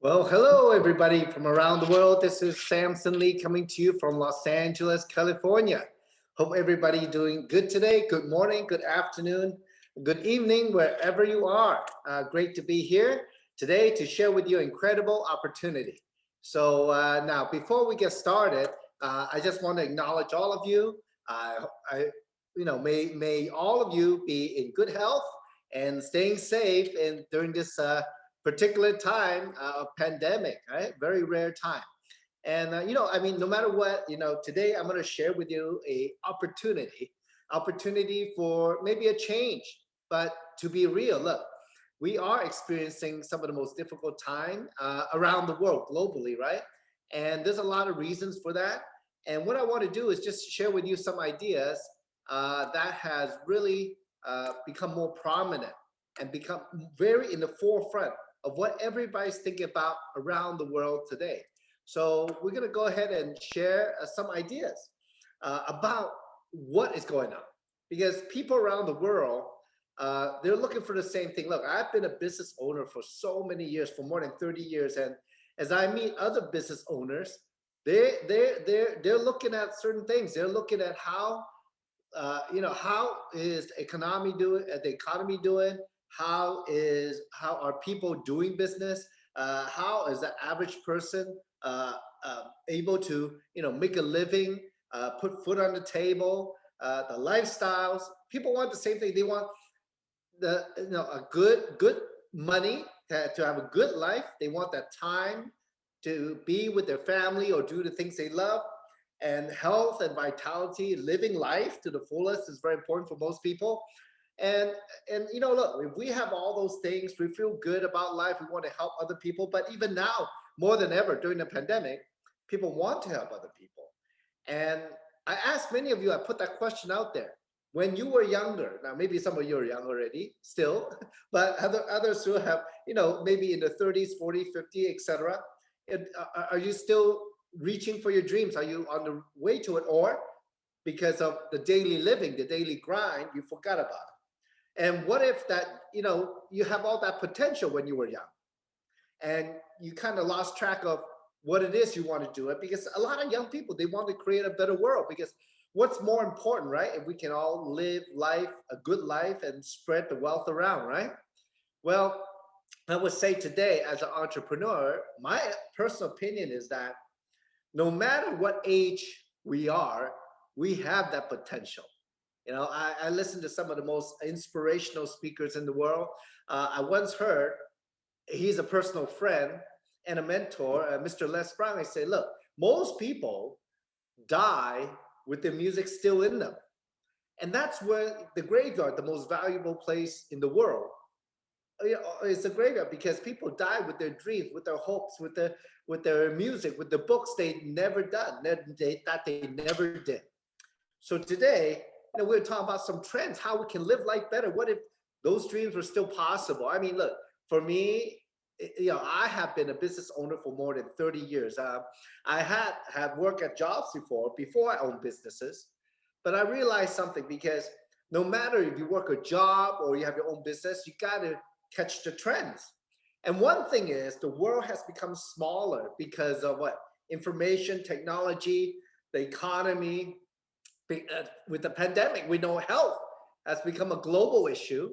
Well, hello everybody from around the world. This is Samson Lee coming to you from Los Angeles, California. Hope everybody doing good today. Good morning, good afternoon, good evening, wherever you are. Great to be here today to share with you incredible opportunity. So now, before we get started, I just want to acknowledge all of you. May all of you be in good health and staying safe and during this particular time of pandemic, right? Very rare time. And no matter what, today I'm going to share with you a opportunity for maybe a change. But to be real, look, we are experiencing some of the most difficult time around the world globally, right? And there's a lot of reasons for that. And what I want to do is just share with you some ideas that has really become more prominent and become very in the forefront of what everybody's thinking about around the world today. So we're going to go ahead and share some ideas about what is going on, because people around the world, they're looking for the same thing. Look, I've been a business owner for so many years, for more than 30 years, and as I meet other business owners, they're looking at certain things. They're looking at how how is the economy doing? How are people doing business? How is the average person able to make a living, put food on the table? The lifestyles. People want the same thing. They want a good money to have a good life. They want that time to be with their family or do the things they love. And health and vitality, living life to the fullest is very important for most people. And look, if we have all those things, we feel good about life, we want to help other people. But even now, more than ever during the pandemic, people want to help other people. And I asked many of you, I put that question out there. When you were younger, now maybe some of you are young already still, but others who have, maybe in the 30s, 40s, 50, etc. Are you still reaching for your dreams? Are you on the way to it? Or because of the daily living, the daily grind, you forgot about it? And what if that, you have all that potential when you were young and you kind of lost track of what it is you want to do it? Because a lot of young people, they want to create a better world, because what's more important, right? If we can all live life, a good life, and spread the wealth around, right? Well, I would say today as an entrepreneur, my personal opinion is that no matter what age we are, we have that potential. I listen to some of the most inspirational speakers in the world. I once heard, he's a personal friend and a mentor, Mr. Les Brown. I say, look, most people die with their music still in them. And that's where the graveyard, the most valuable place in the world, it's a graveyard, because people die with their dreams, with their hopes, with their music, with the books they never done, that they never did. So today, we're talking about some trends, how we can live life better. What if those dreams were still possible? I mean, look, for me, I have been a business owner for more than 30 years. I had worked at jobs before I owned businesses, but I realized something, because no matter if you work a job or you have your own business, you got to catch the trends. And one thing is, the world has become smaller because of what? Information, technology, the economy. With the pandemic, we know health has become a global issue,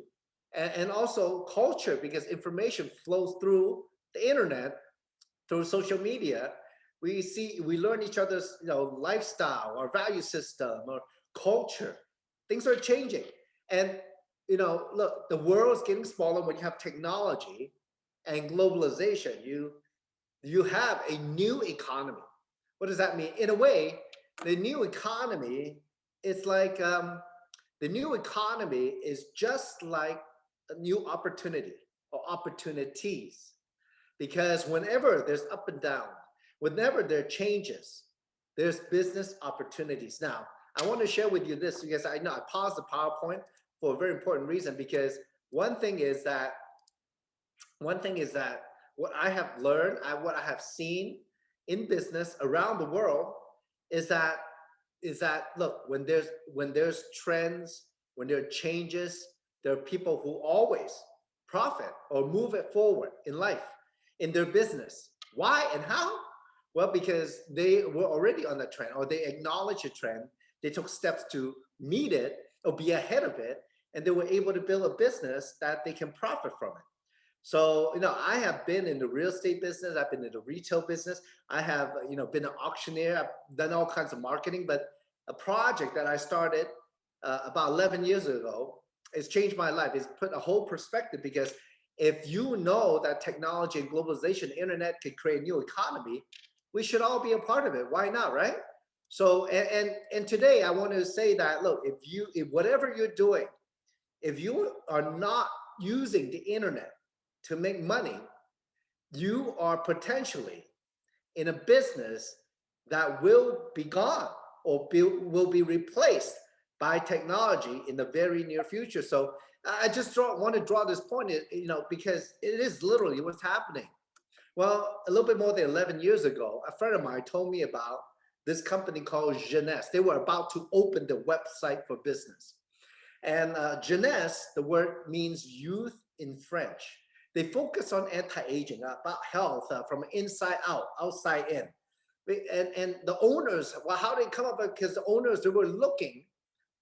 and also culture, because information flows through the internet, through social media. We learn each other's lifestyle, our value system, or culture. Things are changing. And look, the world is getting smaller. When you have technology and globalization, you have a new economy. What does that mean? In a way, the new economy is like the new economy is just like a new opportunity or opportunities, because whenever there's up and down, whenever there are changes, there's business opportunities. Now, I want to share with you this, because I know I paused the PowerPoint for a very important reason, because one thing is that what I have learned, what I have seen in business around the world is that look, when there's trends, when there are changes, there are people who always profit or move it forward in life. in their business. Why and how? Well, because they were already on the trend, or they acknowledged the trend. They took steps to meet it or be ahead of it, and they were able to build a business that they can profit from it. So, I have been in the real estate business. I've been in the retail business. I have, been an auctioneer. I've done all kinds of marketing. But a project that I started about 11 years ago has changed my life. It's put a whole perspective, because if you know that technology and globalization, internet can create a new economy, we should all be a part of it. Why not, right? So, and today I want to say that, look, if whatever you're doing, if you are not using the internet to make money, you are potentially in a business that will be gone, or will be replaced by technology in the very near future. So I just want to draw this point, because it is literally what's happening. Well, a little bit more than 11 years ago, a friend of mine told me about this company called Jeunesse. They were about to open the website for business. And jeunesse, the word means youth in French. They focus on anti-aging, about health from inside out, outside in. And the owners, well, how did it come up? Because the owners, they were looking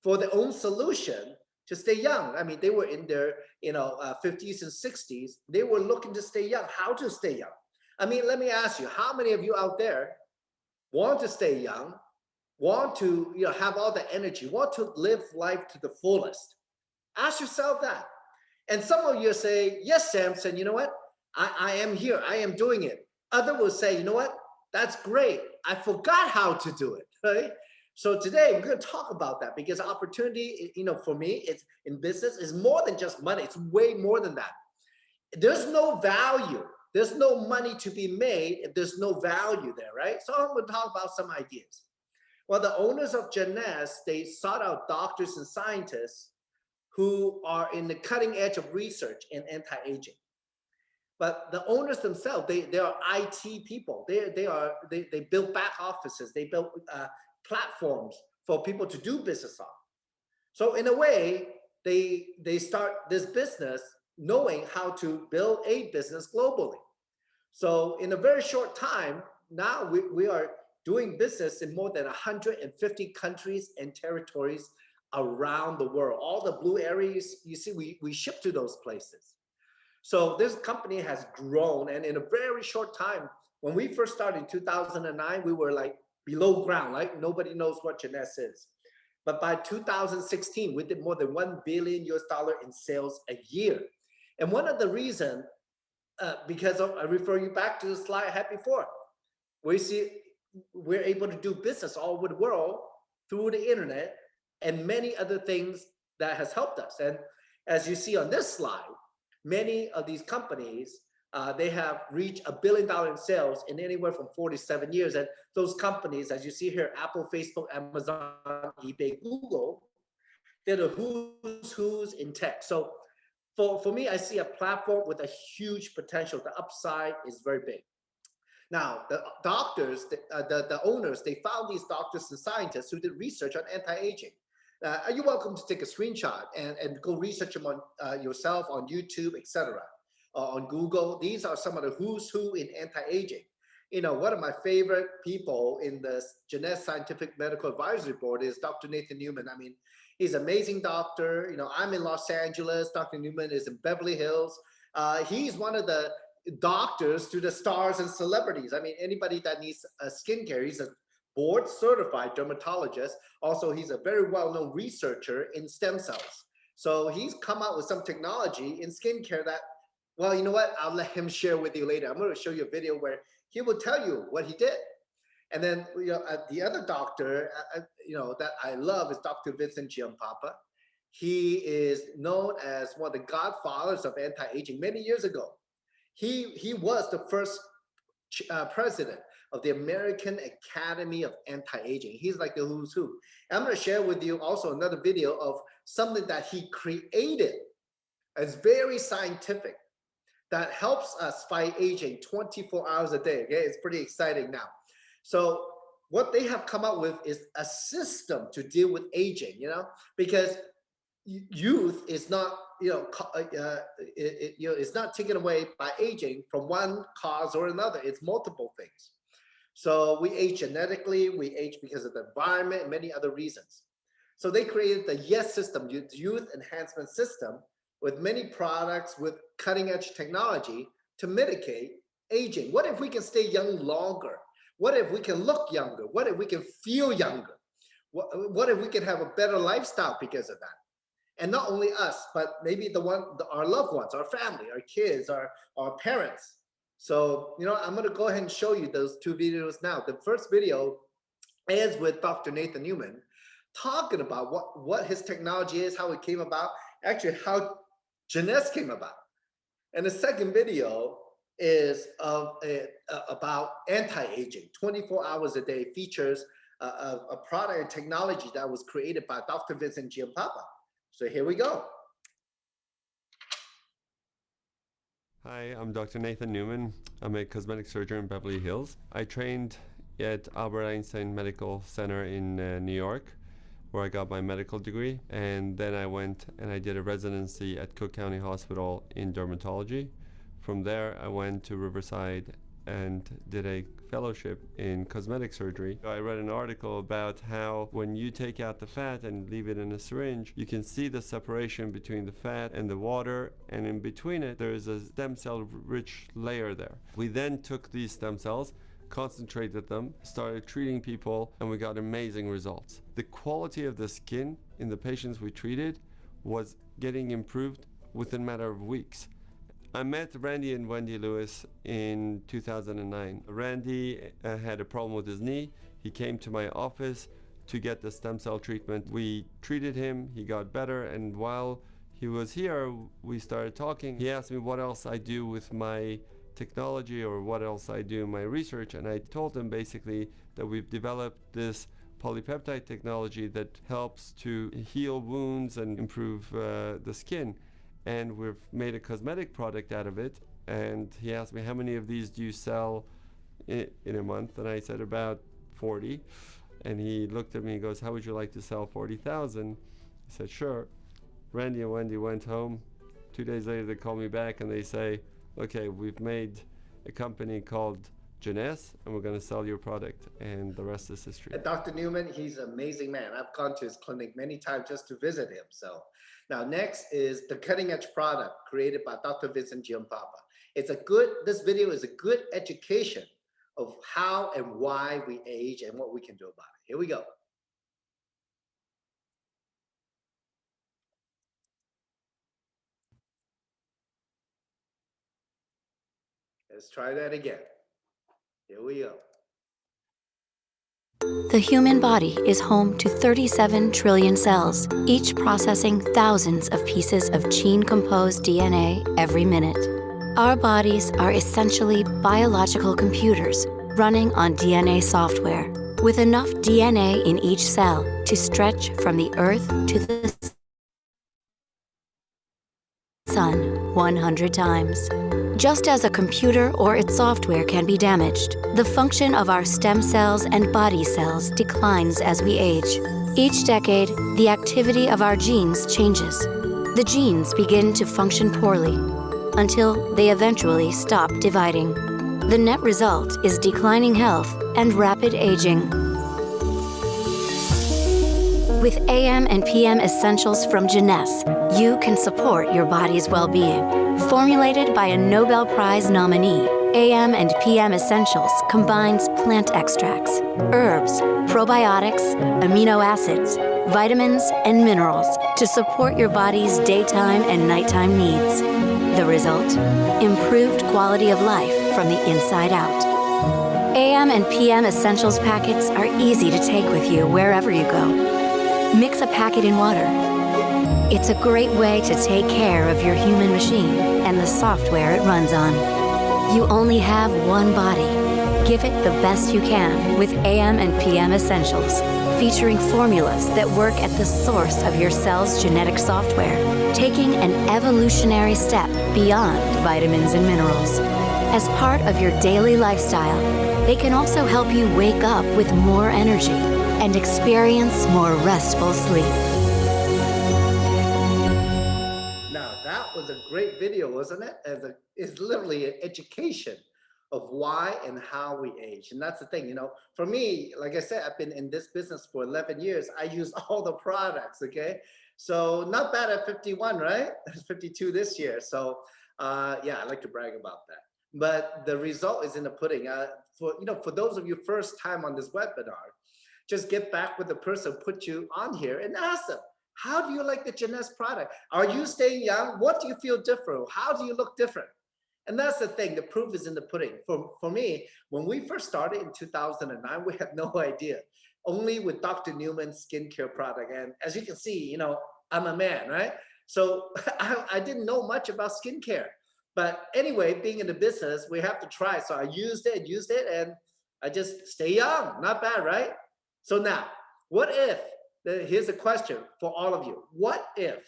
for their own solution to stay young. I mean, they were in their 50s and 60s. They were looking to stay young. How to stay young? I mean, let me ask you, how many of you out there want to stay young, want to have all the energy, want to live life to the fullest? Ask yourself that. And some of you say, yes, Samson, you know what? I am here. I am doing it. Other will say, you know what? That's great. I forgot how to do it, right? So today we're going to talk about that, because opportunity, for me, it's in business is more than just money. It's way more than that. There's no value. There's no money to be made if there's no value there, right? So I'm going to talk about some ideas. Well, the owners of Jeunesse, they sought out doctors and scientists who are in the cutting edge of research in anti-aging. But the owners themselves, they are IT people. They build back offices. They build platforms for people to do business on. So in a way, they start this business knowing how to build a business globally. So in a very short time, now we are doing business in more than 150 countries and territories around the world. All the blue areas, you see, we ship to those places. So this company has grown, and in a very short time, when we first started in 2009, we were like below ground, like nobody knows what jeunesse is. But by 2016, we did more than $1 billion in sales a year. And one of the reasons, because I refer you back to the slide I had before, we see we're able to do business all over the world through the internet and many other things that has helped us. And as you see on this slide, many of these companies, they have reached $1 billion in sales in anywhere from 4 to 7 years. And those companies, as you see here, Apple, Facebook, Amazon, eBay, Google, they're the who's in tech. So for me, I see a platform with a huge potential. The upside is very big. Now, the doctors, the owners, they found these doctors and scientists who did research on anti-aging. You're welcome to take a screenshot and go research them on yourself on YouTube, etc. On Google. These are some of the who's who in anti-aging. One of my favorite people in the Jeunesse Scientific Medical Advisory Board is Dr. Nathan Newman. I mean, he's an amazing doctor. I'm in Los Angeles. Dr. Newman is in Beverly Hills. He's one of the doctors to the stars and celebrities. I mean, anybody that needs skincare, he's a board certified dermatologist. Also, he's a very well-known researcher in stem cells. So he's come out with some technology in skincare that, well, you know what? I'll let him share with you later. I'm going to show you a video where he will tell you what he did. And then, the other doctor, that I love is Dr. Vincent Giampapa. He is known as one of the godfathers of anti-aging many years ago. He was the first president of the American Academy of Anti-Aging. He's like the who's who. And I'm going to share with you also another video of something that he created. It's very scientific that helps us fight aging 24 hours a day. Okay, it's pretty exciting now. So what they have come up with is a system to deal with aging, because youth is not it's not taken away by aging from one cause or another. It's multiple things. So we age genetically, we age because of the environment, and many other reasons. So they created the YES system, Youth Enhancement System, with many products with cutting edge technology to mitigate aging. What if we can stay young longer? What if we can look younger? What if we can feel younger? What if we can have a better lifestyle because of that? And not only us, but maybe our loved ones, our family, our kids, our parents. So, I'm going to go ahead and show you those two videos now. The first video is with Dr. Nathan Newman, talking about what his technology is, how it came about, actually how jeunesse came about. And the second video is about anti-aging, 24 hours a day, features a product and technology that was created by Dr. Vincent Giampapa. So here we go. Hi, I'm Dr. Nathan Newman. I'm a cosmetic surgeon in Beverly Hills. I trained at Albert Einstein Medical Center in New York, where I got my medical degree. And then I went and I did a residency at Cook County Hospital in dermatology. From there, I went to Riverside and did a fellowship in cosmetic surgery. I read an article about how when you take out the fat and leave it in a syringe, you can see the separation between the fat and the water, and in between it there is a stem cell rich layer there. We then took these stem cells, concentrated them, started treating people, and we got amazing results. The quality of the skin in the patients we treated was getting improved within a matter of weeks. I met Randy and Wendy Lewis in 2009. Randy had a problem with his knee. He came to my office to get the stem cell treatment. We treated him, he got better, and while he was here, we started talking. He asked me what else I do with my technology or what else I do in my research, and I told him basically that we've developed this polypeptide technology that helps to heal wounds and improve the skin. And we've made a cosmetic product out of it. And he asked me, how many of these do you sell in a month? And I said, about 40. And he looked at me and goes, how would you like to sell 40,000? I said, sure. Randy and Wendy went home. 2 days later, they call me back and they say, okay, we've made a company called jeunesse, and we're going to sell your product, and the rest is history. Dr. Newman, he's an amazing man. I've gone to his clinic many times just to visit him. So now next is the cutting edge product created by Dr. Vincent Giampapa. This video is a good education of how and why we age and what we can do about it. Here we go. Let's try that again. Here we go. The human body is home to 37 trillion cells, each processing thousands of pieces of gene-composed DNA every minute. Our bodies are essentially biological computers running on DNA software, with enough DNA in each cell to stretch from the Earth to the Sun 100 times. Just as a computer or its software can be damaged, the function of our stem cells and body cells declines as we age. Each decade, the activity of our genes changes. The genes begin to function poorly until they eventually stop dividing. The net result is declining health and rapid aging. With AM and PM Essentials from Jeunesse, you can support your body's well-being. Formulated by a Nobel Prize nominee, AM and PM Essentials combines plant extracts, herbs, probiotics, amino acids, vitamins, and minerals to support your body's daytime and nighttime needs. The result? Improved quality of life from the inside out. AM and PM Essentials packets are easy to take with you wherever you go. Mix a packet in water. It's a great way to take care of your human machine and the software it runs on. You only have one body. Give it the best you can with AM and PM Essentials, featuring formulas that work at the source of your cell's genetic software, taking an evolutionary step beyond vitamins and minerals. As part of your daily lifestyle, they can also help you wake up with more energy and experience more restful sleep. Now, great video, wasn't it? It's literally an education of why and how we age. And that's the thing, for me, like I said, I've been in this business for 11 years. I use all the products, okay? So not bad at 51, right? 52 this year. So yeah, I like to brag about that. But the result is in the pudding. For those of you first time on this webinar, just get back with the person put you on here and ask them, how do you like the jeunesse product? Are you staying young? What do you feel different? How do you look different? And that's the thing, the proof is in the pudding. For me, when we first started in 2009, we had no idea. Only with Dr. Newman's skincare product. And as you can see, I'm a man, right? So I didn't know much about skincare. But anyway, being in the business, we have to try. So I used it, and I just stay young. Not bad, right? So now, what if, here's a question for all of you. What if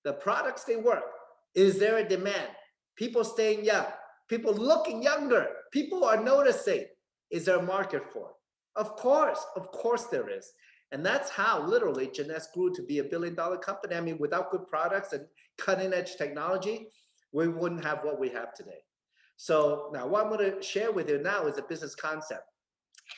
the products, they work? Is there a demand? People staying young, people looking younger, people are noticing. Is there a market for it? Of course there is. And that's how literally jeunesse grew to be a $1 billion company. I mean, without good products and cutting edge technology, we wouldn't have what we have today. So now what I'm going to share with you now is a business concept.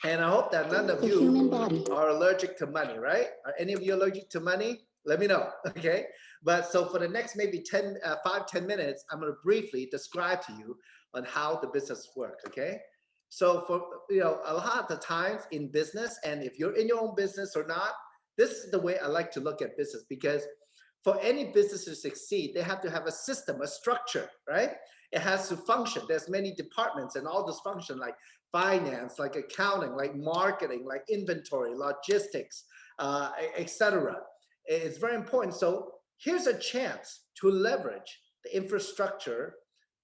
And I hope that none of you are allergic to money, right? Are any of you allergic to money? Let me know, okay? But so for the next maybe 5-10 minutes, I'm gonna briefly describe to you on how the business works, okay? So for, a lot of the times in business, and if you're in your own business or not, this is the way I like to look at business, because for any business to succeed, they have to have a system, a structure, right? It has to function. There's many departments and all this function, like finance, like accounting, like marketing, like inventory, logistics, etc. It's very important. So here's a chance to leverage the infrastructure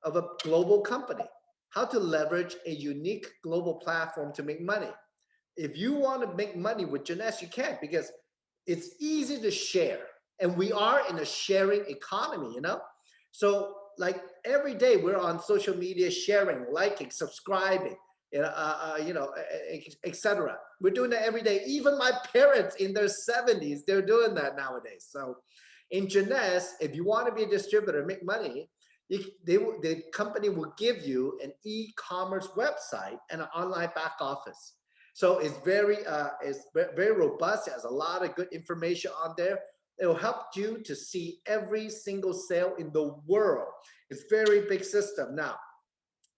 of a global company, how to leverage a unique global platform to make money. If you want to make money with jeunesse, you can, because it's easy to share. And we are in a sharing economy, So like every day we're on social media sharing, liking, subscribing, etc. We're doing that every day. Even my parents in their 70s, they're doing that nowadays. So in jeunesse, if you want to be a distributor, make money, the company will give you an e-commerce website and an online back office. So it's very robust. It has a lot of good information on there. It will help you to see every single sale in the world. It's a very big system. Now,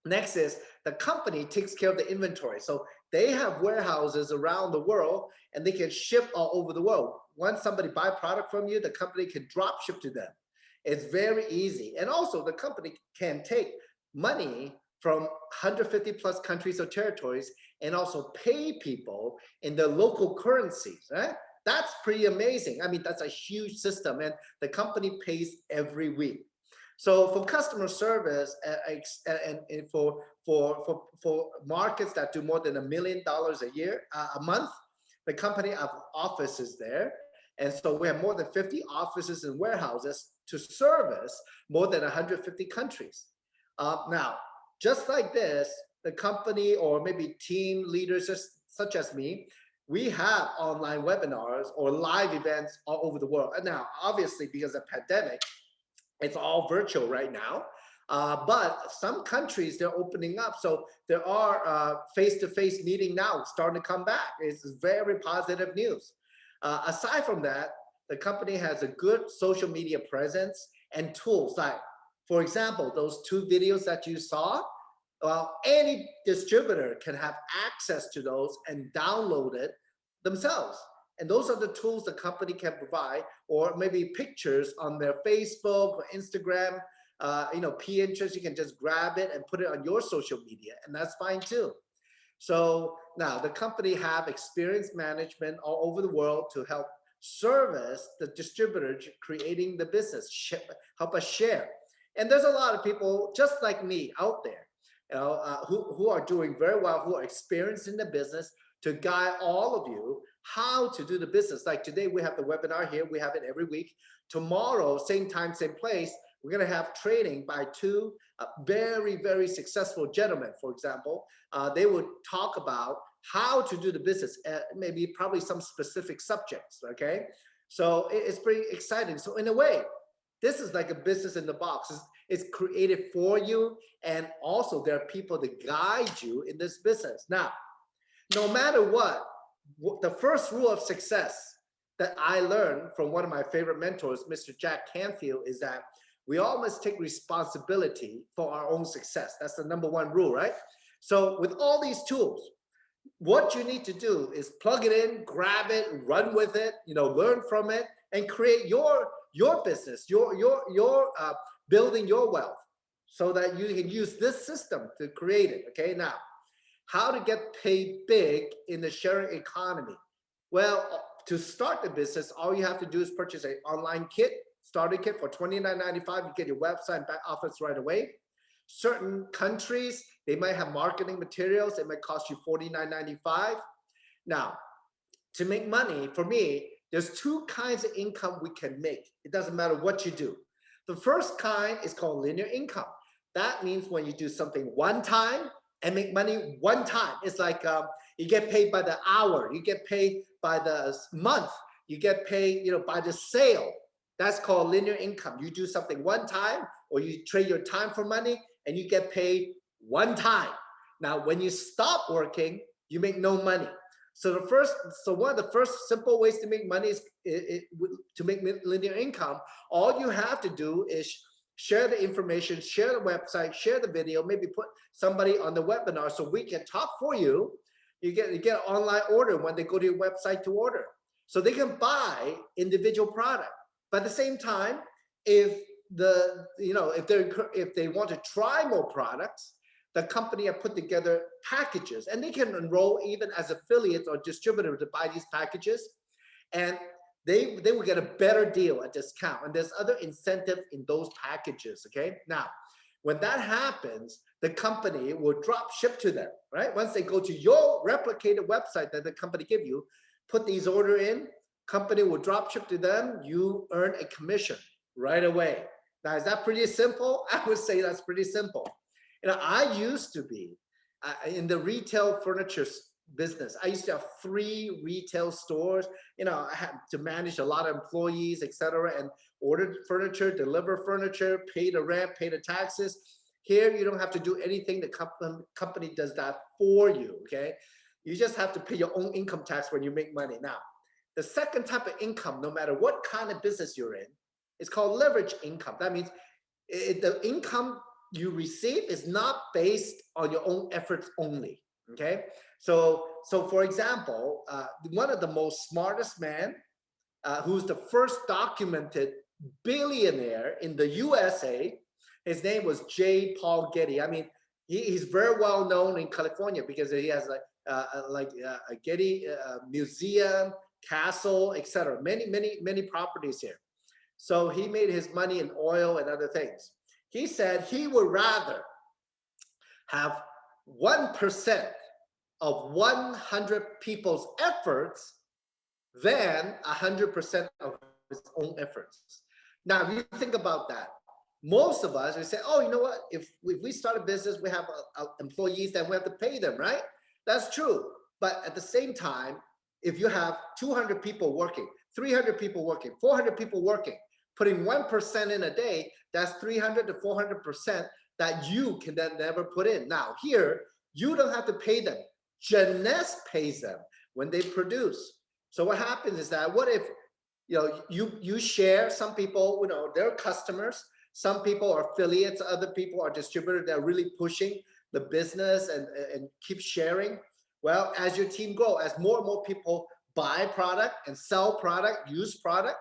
next is the company takes care of the inventory. So they have warehouses around the world, and they can ship all over the world. Once somebody buy product from you, the company can drop ship to them. It's very easy. And also the company can take money from 150 plus countries or territories and also pay people in the local currencies, right? That's pretty amazing. I mean, that's a huge system, and the company pays every week. So for customer service and for markets that do more than $1 million a month, the company have offices there. And so we have more than 50 offices and warehouses to service more than 150 countries. Now, just like this, the company or maybe team leaders such as me, we have online webinars or live events all over the world. And now, obviously, because of the pandemic, it's all virtual right now. But some countries, they're opening up. So there are face-to-face meeting now starting to come back. It's very positive news. Aside from that, the company has a good social media presence and tools. Like, for example, those 2 videos that you saw, well, any distributor can have access to those and download it themselves. And those are the tools the company can provide, or maybe pictures on their Facebook or Instagram, Pinterest. You can just grab it and put it on your social media, and that's fine too. So now the company have experienced management all over the world to help service the distributors creating the business, help us share. And there's a lot of people just like me out there, who are doing very well, who are experienced in the business, to guide all of you how to do the business. Like today, we have the webinar here. We have it every week. Tomorrow, same time, same place, we're going to have training by 2 very, very successful gentlemen, for example. They would talk about how to do the business, maybe probably some specific subjects, okay? So it's pretty exciting. So in a way, this is like a business in the box. It's created for you. And also there are people to guide you in this business. Now, no matter what, the first rule of success that I learned from one of my favorite mentors, Mr. Jack Canfield, is that we all must take responsibility for our own success. That's the number one rule, right? So with all these tools, what you need to do is plug it in, grab it, run with it, learn from it, and create your business, your building your wealth, so that you can use this system to create it. Okay, now, how to get paid big in the sharing economy? Well, to start the business, all you have to do is purchase an online kit, starter kit for $29.95. You get your website and back office right away. Certain countries, they might have marketing materials. It might cost you $49.95. Now, to make money, for me, there's two kinds of income we can make. It doesn't matter what you do. The first kind is called linear income. That means when you do something one time and make money one time. It's like you get paid by the hour, you get paid by the month, you get paid, by the sale. That's called linear income. You do something one time, or you trade your time for money, and you get paid one time. Now, when you stop working, you make no money. So one of the first simple ways to make money is to make linear income. All you have to do is share the information, share the website, share the video, maybe put somebody on the webinar so we can talk for you. You get an online order when they go to your website to order. So they can buy individual product. But at the same time, if they want to try more products, the company have put together packages, and they can enroll even as affiliates or distributors to buy these packages, and they will get a better deal, a discount, and there's other incentive in those packages. Okay, now when that happens, the company will drop ship to them, right? Once they go to your replicated website that the company give you, put these order in, company will drop ship to them, you earn a commission right away. Now, is that pretty simple? I would say that's pretty simple. I used to be in the retail furniture business. I used to have 3 retail stores. I had to manage a lot of employees, etc., and order furniture, deliver furniture, pay the rent, pay the taxes. Here, you don't have to do anything. The company does that for you, okay? You just have to pay your own income tax when you make money. Now, the second type of income, no matter what kind of business you're in, is called leverage income. That means the income you receive is not based on your own efforts only, okay? So for example, one of the most smartest man, who's the first documented billionaire in the USA, his name was J. Paul Getty. I mean, he's very well known in California because he has a Getty museum, castle, etc. Many properties here. So he made his money in oil and other things. He said he would rather have 1% of 100 people's efforts than 100% of his own efforts. Now, if you think about that, most of us, we say, oh, you know what? If we start a business, we have employees, then we have to pay them, right? That's true. But at the same time, if you have 200 people working, 300 people working, 400 people working, putting 1% in a day, that's 300 to 400% that you can then never put in. Now, here, you don't have to pay them. Jeunesse pays them when they produce. So what happens is that, what if you share, some people, they're customers, some people are affiliates, other people are distributors that are really pushing the business and keep sharing. Well, as your team grow, as more and more people buy product and sell product, use product,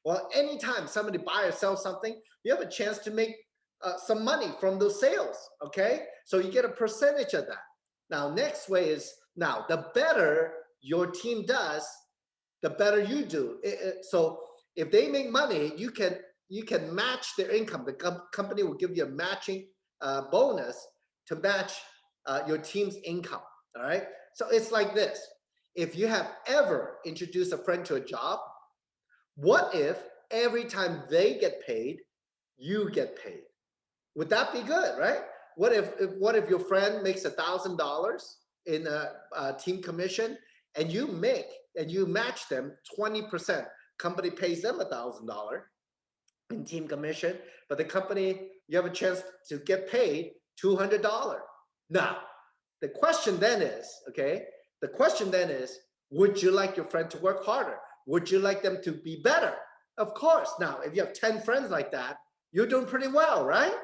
well, anytime somebody buy or sell something, you have a chance to make some money from those sales, okay? So you get a percentage of that. Now, next way is, now, the better your team does, the better you do. So if they make money, you can match their income. The company will give you a matching bonus to match your team's income, all right? So it's like this. If you have ever introduced a friend to a job, what if every time they get paid, you get paid? Would that be good, right? What if your friend makes $1,000 in a team commission, and you match them 20%? Company pays them $1,000 in team commission, but the company you have a chance to get paid $200. Now, the question then is, would you like your friend to work harder? Would you like them to be better? Of course. Now, if you have 10 friends like that, you're doing pretty well, right?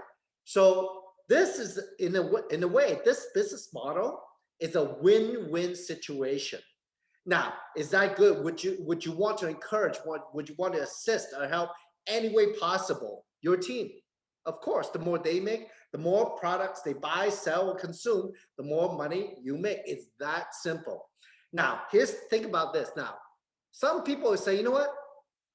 So this is, in a way, this business model is a win-win situation. Now, is that good? Would you want to encourage, would you want to assist or help any way possible your team? Of course, the more they make, the more products they buy, sell, or consume, the more money you make. It's that simple. Now, think about this. Now, some people will say, you know what?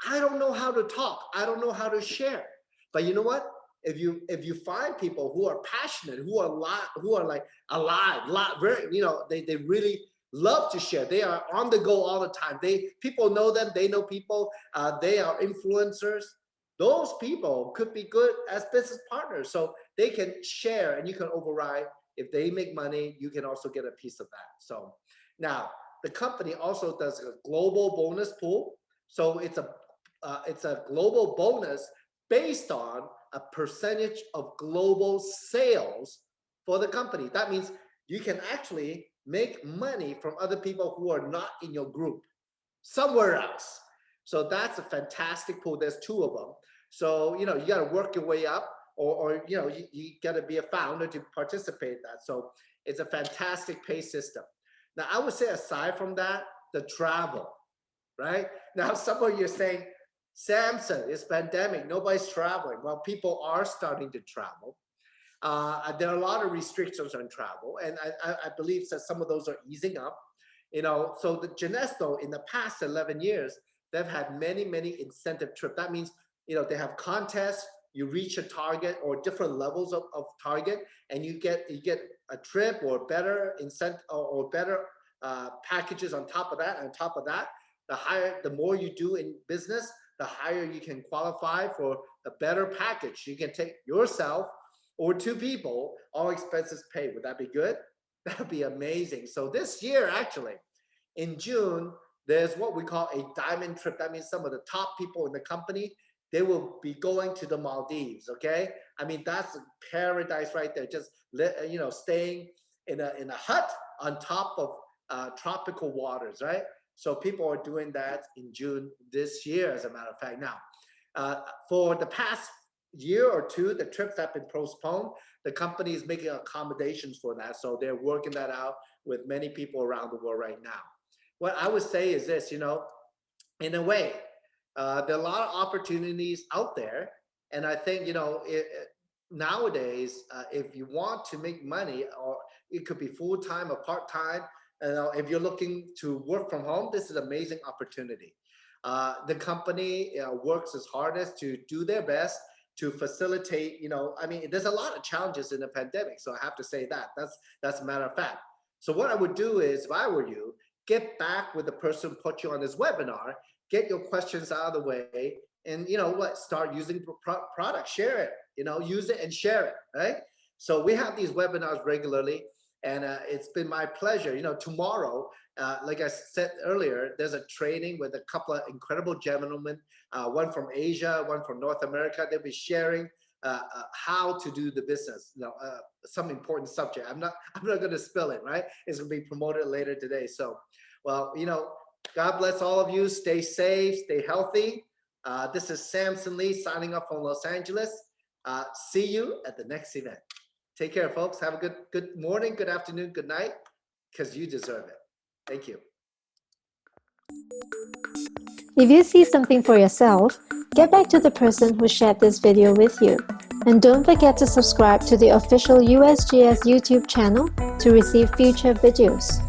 I don't know how to talk. I don't know how to share. But you know what? If you find people who are passionate, who are like alive, very, they really love to share. They are on the go all the time. People know them. They know people. They are influencers. Those people could be good as business partners. So they can share, and you can override. If they make money, you can also get a piece of that. So now the company also does a global bonus pool. So it's a global bonus based on a percentage of global sales for the company. That means you can actually make money from other people who are not in your group somewhere else. So that's a fantastic pool. There's 2 of them. So, you got to work your way up, or you got to be a founder to participate in that. So it's a fantastic pay system. Now, I would say aside from that, the travel, right? Now, some of you are saying, Samson, it's pandemic, nobody's traveling. Well, people are starting to travel. There are a lot of restrictions on travel, and I believe that some of those are easing up. So the jeunesse, though, in the past 11 years, they've had many incentive trips. That means, they have contests, you reach a target or different levels of target, and you get a trip or better incentive or better packages on top of that. On top of that, the more you do in business, the higher you can qualify for a better package. You can take yourself or 2 people, all expenses paid. Would that be good? That would be amazing. So this year, actually, in June, there's what we call a diamond trip. That means some of the top people in the company, they will be going to the Maldives, okay? I mean, that's paradise right there. Just, staying in a hut on top of tropical waters, right? So people are doing that in June this year, as a matter of fact. Now, for the past year or 2, the trips have been postponed. The company is making accommodations for that. So they're working that out with many people around the world right now. What I would say is this, in a way, there are a lot of opportunities out there. And I think, nowadays, if you want to make money, or it could be full-time or part-time, if you're looking to work from home, this is an amazing opportunity. The company works as hard as to do their best to facilitate, there's a lot of challenges in the pandemic. So I have to say that's a matter of fact. So what I would do is, if I were you, get back with the person who put you on this webinar, get your questions out of the way, and start using product, share it, use it and share it, right? So we have these webinars regularly, and it's been my pleasure. Tomorrow, like I said earlier, there's a training with a couple of incredible gentlemen, one from Asia, one from North America. They'll be sharing how to do the business, some important subject. I'm not going to spill it, right? It's going to be promoted later today. So, well, God bless all of you. Stay safe, stay healthy. This is Samson Lee signing off from Los Angeles. See you at the next event. Take care, folks. Have a good morning, good afternoon, good night, because you deserve it. Thank you. If you see something for yourself, get back to the person who shared this video with you. And don't forget to subscribe to the official USGS YouTube channel to receive future videos.